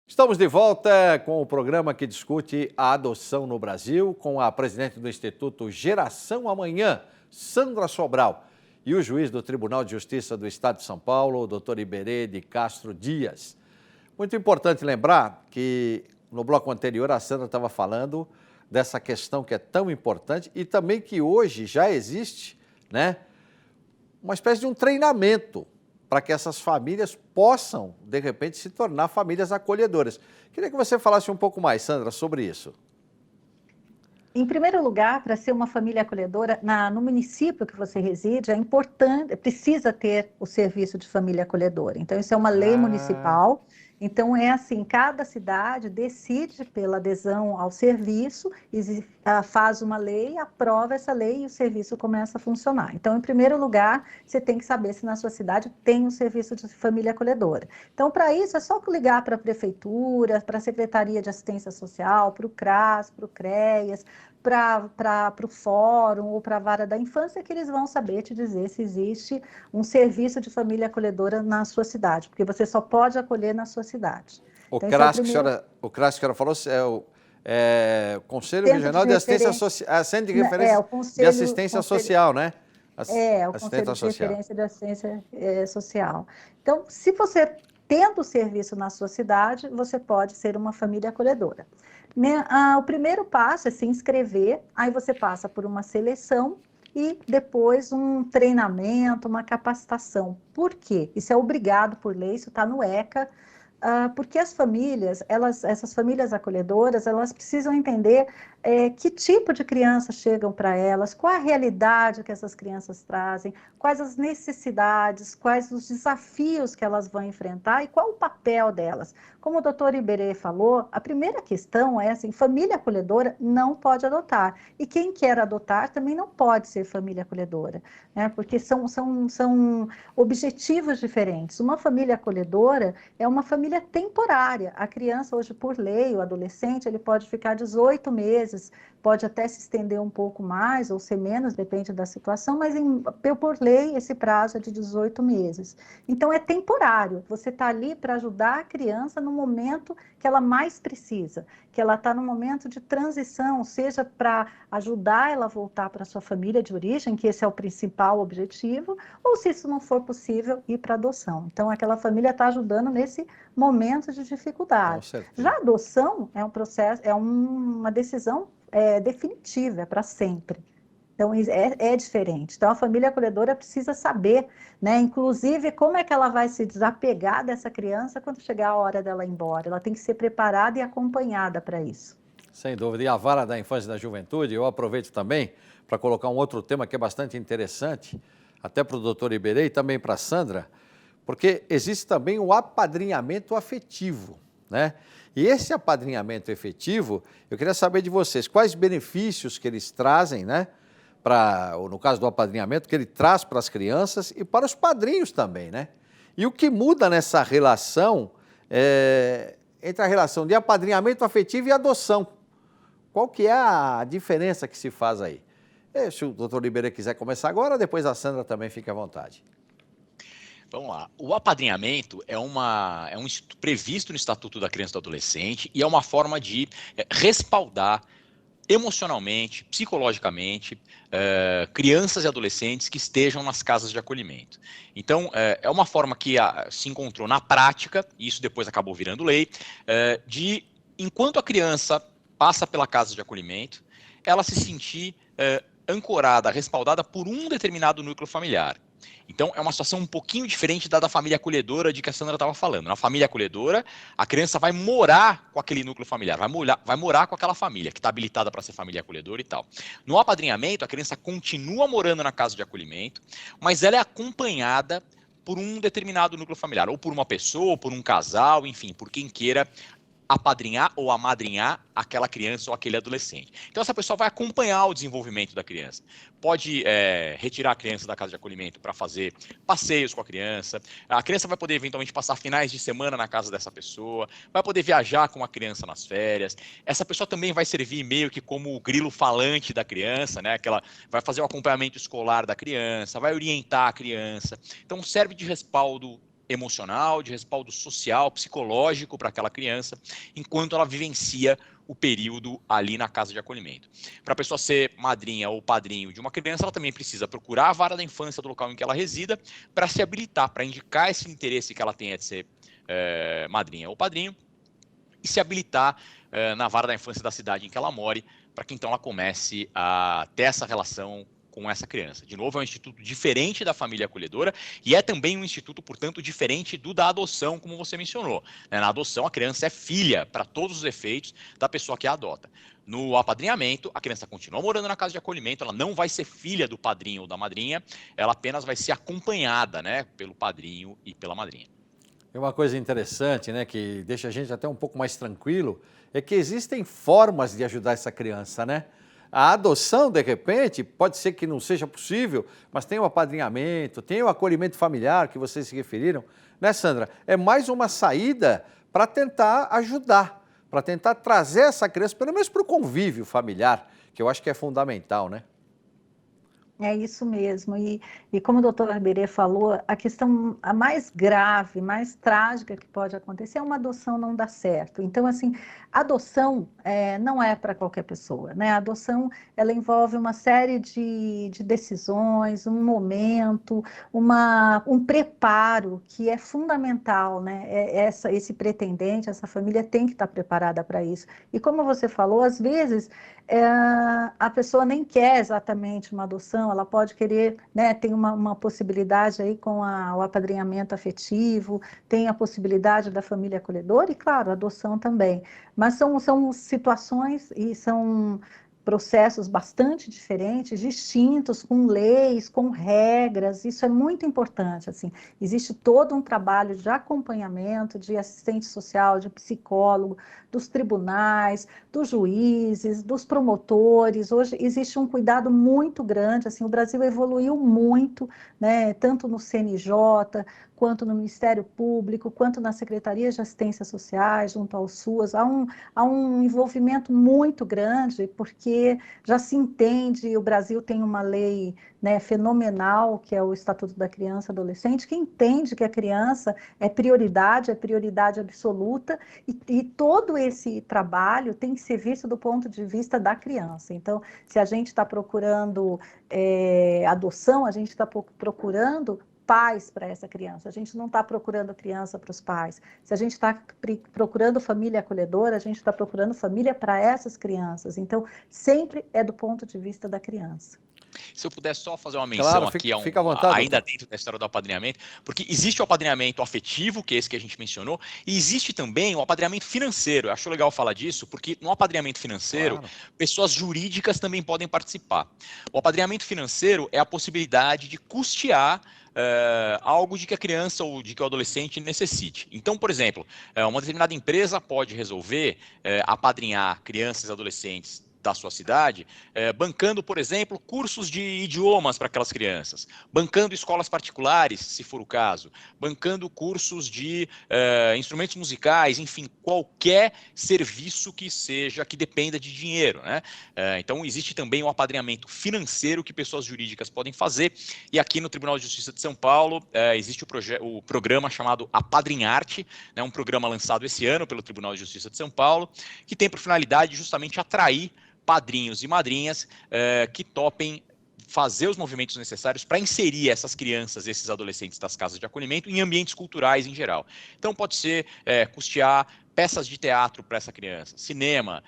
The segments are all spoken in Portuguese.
Estamos de volta com o programa que discute a adoção no Brasil, com a presidente do Instituto Geração Amanhã, Sandra Sobral, e o juiz do Tribunal de Justiça do Estado de São Paulo, o doutor Iberê de Castro Dias. Muito importante lembrar que no bloco anterior a Sandra estava falando dessa questão que é tão importante e também que hoje já existe, uma espécie de um treinamento para que essas famílias possam, de repente, se tornar famílias acolhedoras. Queria que você falasse um pouco mais, Sandra, sobre isso. Em primeiro lugar, para ser uma família acolhedora, no município que você reside, é importante, precisa ter o serviço de família acolhedora. Então, isso é uma lei municipal. Então, é assim, cada cidade decide pela adesão ao serviço, faz uma lei, aprova essa lei e o serviço começa a funcionar. Então, em primeiro lugar, você tem que saber se na sua cidade tem um serviço de família acolhedora. Então, para isso, é só ligar para a prefeitura, para a Secretaria de Assistência Social, para o CRAS, para o CREAS, para o fórum ou para a vara da infância, que eles vão saber te dizer se existe um serviço de família acolhedora na sua cidade, porque você só pode acolher na sua cidade. O CRAS que a senhora falou é o Conselho Regional de Assistência Social, Centro de Referência de Assistência Social, né? O Conselho de Referência de Assistência Social. Então, se você tendo o serviço na sua cidade, você pode ser uma família acolhedora. O primeiro passo é se inscrever, aí você passa por uma seleção e depois um treinamento, uma capacitação. Por quê? Isso é obrigado por lei, isso está no ECA, porque as famílias, essas famílias acolhedoras, elas precisam entender que tipo de crianças chegam para elas, qual a realidade que essas crianças trazem, quais as necessidades, quais os desafios que elas vão enfrentar e qual o papel delas. Como o doutor Iberê falou, a primeira questão é assim, família acolhedora não pode adotar. E quem quer adotar também não pode ser família acolhedora, né? Porque são objetivos diferentes. Uma família acolhedora é uma família temporária. A criança hoje, por lei, o adolescente, ele pode ficar 18 meses, pode até se estender um pouco mais ou ser menos, depende da situação, mas por lei esse prazo é de 18 meses. Então é temporário, você está ali para ajudar a criança no momento que ela mais precisa, que ela está no momento de transição, seja para ajudar ela a voltar para a sua família de origem, que esse é o principal objetivo, ou se isso não for possível, ir para adoção. Então aquela família está ajudando nesse momento de dificuldade. Já a adoção é um processo, é uma decisão definitiva, é para sempre. Então, é diferente. Então, a família acolhedora precisa saber, né? Inclusive, como é que ela vai se desapegar dessa criança quando chegar a hora dela ir embora. Ela tem que ser preparada e acompanhada para isso. Sem dúvida. E a vara da infância e da juventude, eu aproveito também para colocar um outro tema que é bastante interessante, até para o doutor Iberê e também para a Sandra, porque existe também o apadrinhamento afetivo, né? E esse apadrinhamento efetivo, eu queria saber de vocês, quais benefícios que eles trazem, né? No caso do apadrinhamento, que ele traz para as crianças e para os padrinhos também, né? E o que muda nessa relação, entre a relação de apadrinhamento afetivo e adoção? Qual que é a diferença que se faz aí? Se o doutor Iberê quiser começar agora, depois a Sandra também fica à vontade. Vamos lá. O apadrinhamento é previsto no Estatuto da Criança e do Adolescente e é uma forma de respaldar emocionalmente, psicologicamente, crianças e adolescentes que estejam nas casas de acolhimento. Então, é uma forma que se encontrou na prática, e isso depois acabou virando lei, enquanto a criança passa pela casa de acolhimento, ela se sentir ancorada, respaldada por um determinado núcleo familiar. Então, é uma situação um pouquinho diferente da família acolhedora de que a Sandra estava falando. Na família acolhedora, a criança vai morar com aquele núcleo familiar, vai morar com aquela família que está habilitada para ser família acolhedora e tal. No apadrinhamento, a criança continua morando na casa de acolhimento, mas ela é acompanhada por um determinado núcleo familiar, ou por uma pessoa, ou por um casal, enfim, por quem queira apadrinhar ou amadrinhar aquela criança ou aquele adolescente. Então, essa pessoa vai acompanhar o desenvolvimento da criança. Pode retirar a criança da casa de acolhimento para fazer passeios com a criança vai poder eventualmente passar finais de semana na casa dessa pessoa, vai poder viajar com a criança nas férias. Essa pessoa também vai servir meio que como o grilo falante da criança, né? Que ela vai fazer o acompanhamento escolar da criança, vai orientar a criança. Então, serve de respaldo emocional, de respaldo social, psicológico para aquela criança, enquanto ela vivencia o período ali na casa de acolhimento. Para a pessoa ser madrinha ou padrinho de uma criança, ela também precisa procurar a vara da infância do local em que ela resida para se habilitar, para indicar esse interesse que ela tenha de ser madrinha ou padrinho e se habilitar na vara da infância da cidade em que ela more, para que então ela comece a ter essa relação com essa criança. De novo, é um instituto diferente da família acolhedora e é também um instituto, portanto, diferente do da adoção, como você mencionou. Na adoção, a criança é filha, para todos os efeitos, da pessoa que a adota. No apadrinhamento, a criança continua morando na casa de acolhimento, ela não vai ser filha do padrinho ou da madrinha, ela apenas vai ser acompanhada, né, pelo padrinho e pela madrinha. E uma coisa interessante, né, que deixa a gente até um pouco mais tranquilo, é que existem formas de ajudar essa criança, né? A adoção, de repente, pode ser que não seja possível, mas tem o apadrinhamento, tem o acolhimento familiar que vocês se referiram, né, Sandra? É mais uma saída para tentar ajudar, para tentar trazer essa criança, pelo menos para o convívio familiar, que eu acho que é fundamental, né? É isso mesmo. E como o doutor Iberê falou, a questão a mais grave, mais trágica que pode acontecer é uma adoção não dar certo. Então, assim, adoção não é para qualquer pessoa, né? A adoção, ela envolve uma série de decisões, um momento, um preparo que é fundamental, né? Esse pretendente, essa família tem que estar preparada para isso. E como você falou, às vezes a pessoa nem quer exatamente uma adoção, ela pode querer, né, tem uma possibilidade aí com o apadrinhamento afetivo, tem a possibilidade da família acolhedora e, claro, a adoção também. Mas são situações e são processos bastante diferentes, distintos, com leis, com regras, isso é muito importante, assim, existe todo um trabalho de acompanhamento, de assistente social, de psicólogo, dos tribunais, dos juízes, dos promotores, hoje existe um cuidado muito grande, assim, o Brasil evoluiu muito, né, tanto no CNJ, quanto no Ministério Público, quanto na Secretaria de Assistência Social, junto ao SUAS, há um envolvimento muito grande, porque já se entende, o Brasil tem uma lei, né, fenomenal, que é o Estatuto da Criança e Adolescente, que entende que a criança é prioridade absoluta, e todo esse trabalho tem que ser visto do ponto de vista da criança. Então, se a gente está procurando adoção, a gente está procurando pais para essa criança, a gente não está procurando criança para os pais. Se a gente está procurando família acolhedora, a gente está procurando família para essas crianças. Então, sempre é do ponto de vista da criança. Se eu puder só fazer uma menção Claro, aqui, fica à vontade, ainda doutor. dentro da história do apadrinhamento, porque existe o apadrinhamento afetivo, que é esse que a gente mencionou, e existe também o apadrinhamento financeiro. Eu acho legal falar disso, porque no apadrinhamento financeiro, Claro. pessoas jurídicas também podem participar. O apadrinhamento financeiro é a possibilidade de custear algo de que a criança ou de que o adolescente necessite. Então, por exemplo, uma determinada empresa pode resolver apadrinhar crianças e adolescentes da sua cidade, bancando, por exemplo, cursos de idiomas para aquelas crianças, bancando escolas particulares, se for o caso, bancando cursos de instrumentos musicais, enfim, qualquer serviço que seja, que dependa de dinheiro, né? Então, existe também um apadrinhamento financeiro que pessoas jurídicas podem fazer, e aqui no Tribunal de Justiça de São Paulo existe o programa chamado Apadrinharte, né, um programa lançado esse ano pelo Tribunal de Justiça de São Paulo, que tem por finalidade justamente atrair padrinhos e madrinhas que topem fazer os movimentos necessários para inserir essas crianças, esses adolescentes das casas de acolhimento em ambientes culturais em geral. Então pode ser custear peças de teatro para essa criança, cinema,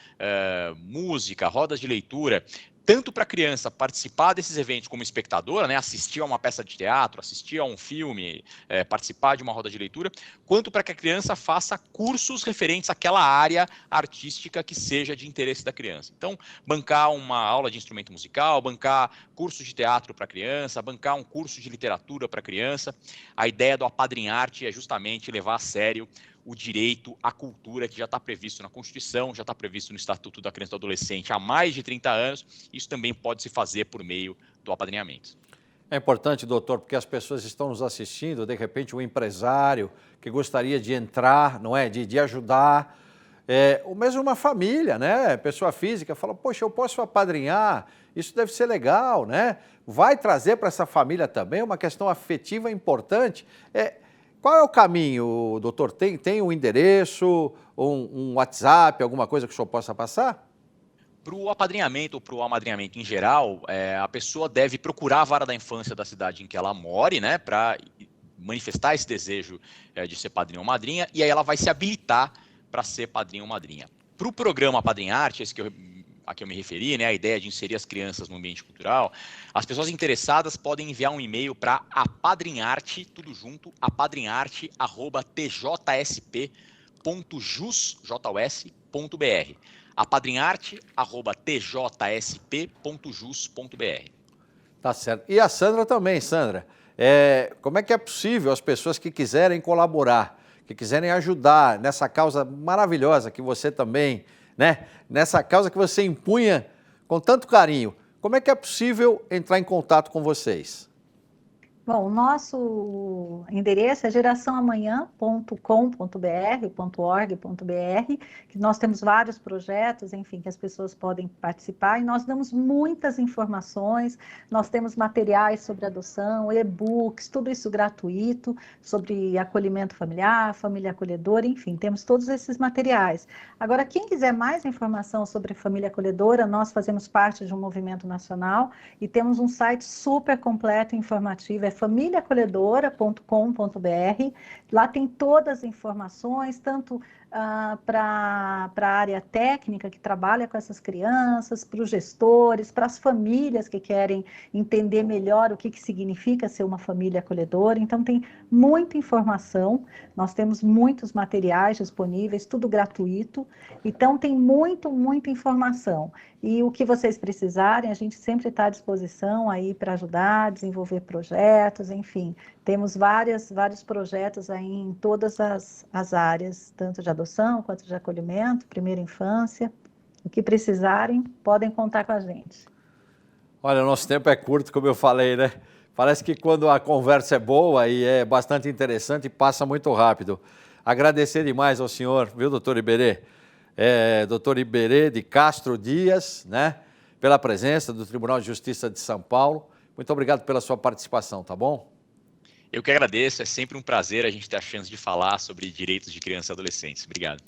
música, rodas de leitura, tanto para a criança participar desses eventos como espectadora, né, assistir a uma peça de teatro, assistir a um filme, participar de uma roda de leitura, quanto para que a criança faça cursos referentes àquela área artística que seja de interesse da criança. Então, bancar uma aula de instrumento musical, bancar curso de teatro para a criança, bancar um curso de literatura para a criança. A ideia do apadrinharte é justamente levar a sério o direito à cultura que já está previsto na Constituição, já está previsto no Estatuto da Criança e do Adolescente há mais de 30 anos. Isso também pode se fazer por meio do apadrinhamento. É importante, doutor, porque as pessoas estão nos assistindo, de repente um empresário que gostaria de entrar, não é, de ajudar, ou mesmo uma família, né, pessoa física, fala, poxa, eu posso apadrinhar, isso deve ser legal, né, vai trazer para essa família também uma questão afetiva importante, Qual é o caminho, doutor? Tem um endereço, um WhatsApp, alguma coisa que o senhor possa passar? Para o apadrinhamento ou para o amadrinhamento em geral, a pessoa deve procurar a vara da infância da cidade em que ela more, né, para manifestar esse desejo de ser padrinho ou madrinha, e aí ela vai se habilitar para ser padrinho ou madrinha. Para o programa Apadrinharte, esse a que eu me referi, né, a ideia de inserir as crianças no ambiente cultural, as pessoas interessadas podem enviar um e-mail para apadrinharte, tudo junto, apadrinharte@tjsp.jus.br. apadrinharte@tjsp.jus.br. Tá certo. E a Sandra também, Sandra. Como é que é possível as pessoas que quiserem colaborar, que quiserem ajudar nessa causa maravilhosa que você também, né? Nessa causa que você empunha com tanto carinho, como é que é possível entrar em contato com vocês? Bom, o nosso endereço é geraçãoamanhã.com.br.org.br, que nós temos vários projetos, enfim, que as pessoas podem participar, e nós damos muitas informações, nós temos materiais sobre adoção, e-books, tudo isso gratuito, sobre acolhimento familiar, família acolhedora, enfim, temos todos esses materiais. Agora, quem quiser mais informação sobre família acolhedora, nós fazemos parte de um movimento nacional e temos um site super completo e informativo, famíliaacolhedora.com.br. Lá tem todas as informações, tanto para a área técnica que trabalha com essas crianças, para os gestores, para as famílias que querem entender melhor o que significa ser uma família acolhedora. Então tem muita informação, nós temos muitos materiais disponíveis, tudo gratuito, então tem muita informação. E o que vocês precisarem, a gente sempre está à disposição aí para ajudar, desenvolver projetos, enfim. Temos vários projetos aí em todas as áreas, tanto de adoção quanto de acolhimento, primeira infância. O que precisarem, podem contar com a gente. Olha, o nosso tempo é curto, como eu falei, né? Parece que quando a conversa é boa e é bastante interessante, passa muito rápido. Agradecer demais ao senhor, viu, doutor Iberê? Doutor Iberê de Castro Dias, né? Pela presença do Tribunal de Justiça de São Paulo. Muito obrigado pela sua participação, tá bom? Eu que agradeço, é sempre um prazer a gente ter a chance de falar sobre direitos de crianças e adolescentes. Obrigado.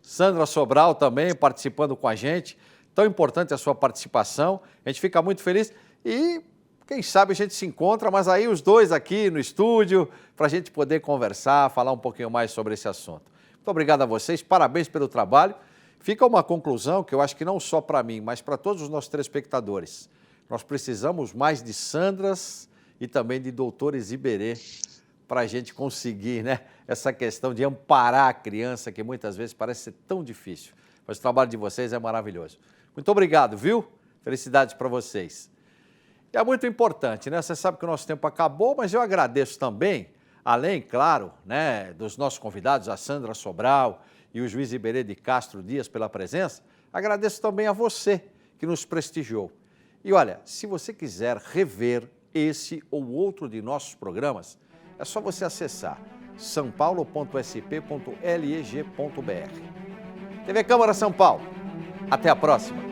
Sandra Sobral também participando com a gente. Tão importante a sua participação. A gente fica muito feliz e, quem sabe, a gente se encontra, mas aí os dois aqui no estúdio, para a gente poder conversar, falar um pouquinho mais sobre esse assunto. Muito obrigado a vocês, parabéns pelo trabalho. Fica uma conclusão que eu acho que não só para mim, mas para todos os nossos telespectadores. Nós precisamos mais de Sandras e também de doutores Iberê para a gente conseguir, né, essa questão de amparar a criança, que muitas vezes parece ser tão difícil. Mas o trabalho de vocês é maravilhoso. Muito obrigado, viu? Felicidades para vocês. E é muito importante, né? Você sabe que o nosso tempo acabou, mas eu agradeço também, além, claro, né, dos nossos convidados, a Sandra Sobral e o juiz Iberê de Castro Dias pela presença, agradeço também a você que nos prestigiou. E olha, se você quiser rever esse ou outro de nossos programas, é só você acessar saopaulo.sp.leg.br. TV Câmara São Paulo. Até a próxima.